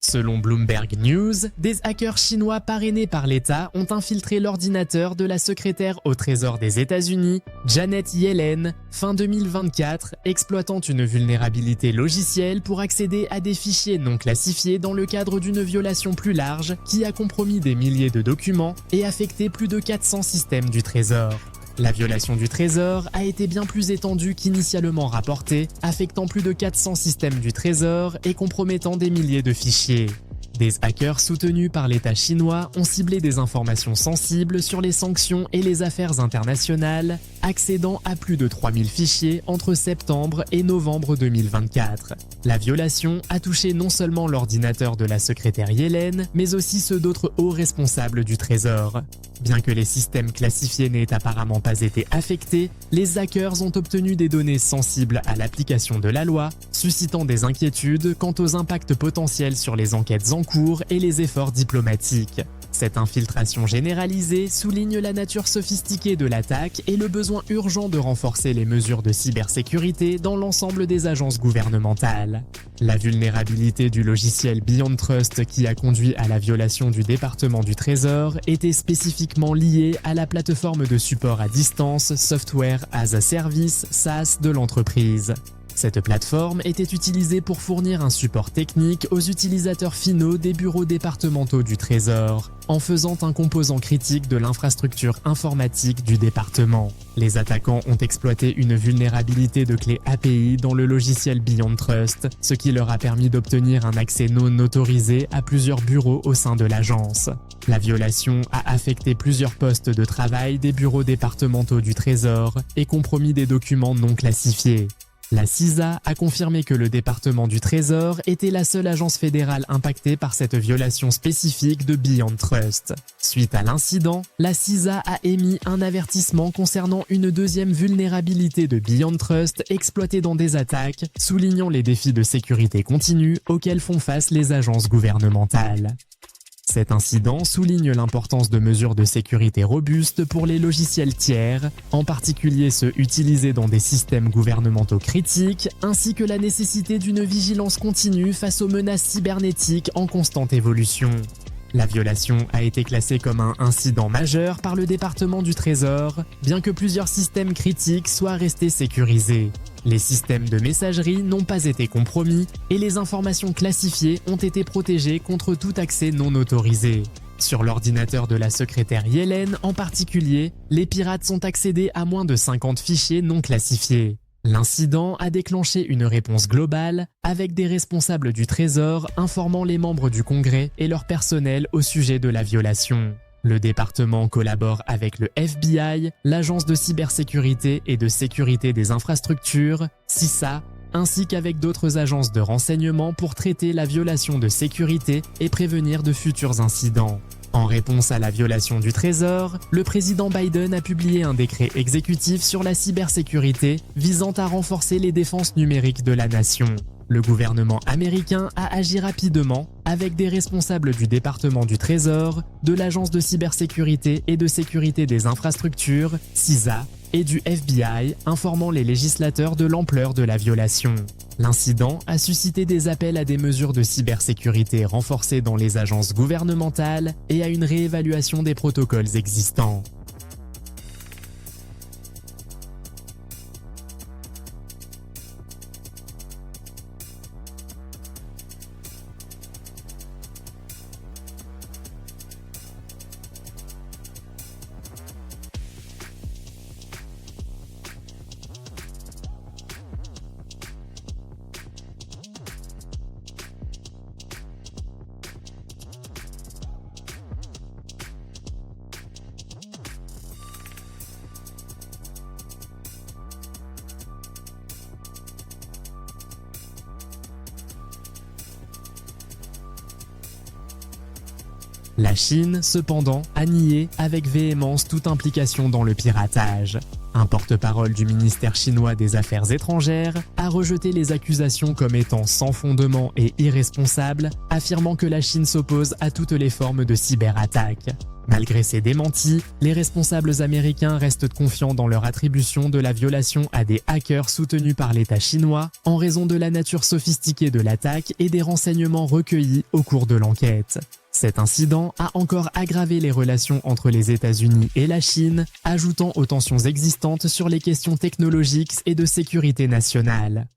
Selon Bloomberg News, des hackers chinois parrainés par l'État ont infiltré l'ordinateur de la secrétaire au Trésor des États-Unis, Janet Yellen, fin 2024, exploitant une vulnérabilité logicielle pour accéder à des fichiers non classifiés dans le cadre d'une violation plus large qui a compromis des milliers de documents et affecté plus de 400 systèmes du Trésor. La violation du Trésor a été bien plus étendue qu'initialement rapportée, affectant plus de 400 systèmes du Trésor et compromettant des milliers de fichiers. Des hackers soutenus par l'État chinois ont ciblé des informations sensibles sur les sanctions et les affaires internationales, accédant à plus de 3000 fichiers entre septembre et novembre 2024. La violation a touché non seulement l'ordinateur de la secrétaire Yellen, mais aussi ceux d'autres hauts responsables du Trésor. Bien que les systèmes classifiés n'aient apparemment pas été affectés, les hackers ont obtenu des données sensibles à l'application de la loi, suscitant des inquiétudes quant aux impacts potentiels sur les enquêtes en cours et les efforts diplomatiques. Cette infiltration généralisée souligne la nature sophistiquée de l'attaque et le besoin urgent de renforcer les mesures de cybersécurité dans l'ensemble des agences gouvernementales. La vulnérabilité du logiciel Beyond Trust qui a conduit à la violation du département du Trésor était spécifiquement liée à la plateforme de support à distance Software as a Service SaaS de l'entreprise. Cette plateforme était utilisée pour fournir un support technique aux utilisateurs finaux des bureaux départementaux du Trésor, en faisant un composant critique de l'infrastructure informatique du département. Les attaquants ont exploité une vulnérabilité de clé API dans le logiciel Beyond Trust, ce qui leur a permis d'obtenir un accès non autorisé à plusieurs bureaux au sein de l'agence. La violation a affecté plusieurs postes de travail des bureaux départementaux du Trésor et compromis des documents non classifiés. La CISA a confirmé que le département du Trésor était la seule agence fédérale impactée par cette violation spécifique de Beyond Trust. Suite à l'incident, la CISA a émis un avertissement concernant une deuxième vulnérabilité de Beyond Trust exploitée dans des attaques, soulignant les défis de sécurité continue auxquels font face les agences gouvernementales. Cet incident souligne l'importance de mesures de sécurité robustes pour les logiciels tiers, en particulier ceux utilisés dans des systèmes gouvernementaux critiques, ainsi que la nécessité d'une vigilance continue face aux menaces cybernétiques en constante évolution. La violation a été classée comme un incident majeur par le département du Trésor, bien que plusieurs systèmes critiques soient restés sécurisés. Les systèmes de messagerie n'ont pas été compromis et les informations classifiées ont été protégées contre tout accès non autorisé. Sur l'ordinateur de la secrétaire Yellen en particulier, les pirates ont accédé à moins de 50 fichiers non classifiés. L'incident a déclenché une réponse globale avec des responsables du Trésor informant les membres du Congrès et leur personnel au sujet de la violation. Le département collabore avec le FBI, l'Agence de cybersécurité et de sécurité des infrastructures, CISA, ainsi qu'avec d'autres agences de renseignement pour traiter la violation de sécurité et prévenir de futurs incidents. En réponse à la violation du Trésor, le président Biden a publié un décret exécutif sur la cybersécurité visant à renforcer les défenses numériques de la nation. Le gouvernement américain a agi rapidement avec des responsables du département du Trésor, de l'Agence de cybersécurité et de sécurité des infrastructures, CISA, et du FBI, informant les législateurs de l'ampleur de la violation. L'incident a suscité des appels à des mesures de cybersécurité renforcées dans les agences gouvernementales et à une réévaluation des protocoles existants. La Chine, cependant, a nié avec véhémence toute implication dans le piratage. Un porte-parole du ministère chinois des Affaires étrangères a rejeté les accusations comme étant sans fondement et irresponsables, affirmant que la Chine s'oppose à toutes les formes de cyberattaques. Malgré ces démentis, les responsables américains restent confiants dans leur attribution de la violation à des hackers soutenus par l'État chinois en raison de la nature sophistiquée de l'attaque et des renseignements recueillis au cours de l'enquête. Cet incident a encore aggravé les relations entre les États-Unis et la Chine, ajoutant aux tensions existantes sur les questions technologiques et de sécurité nationale.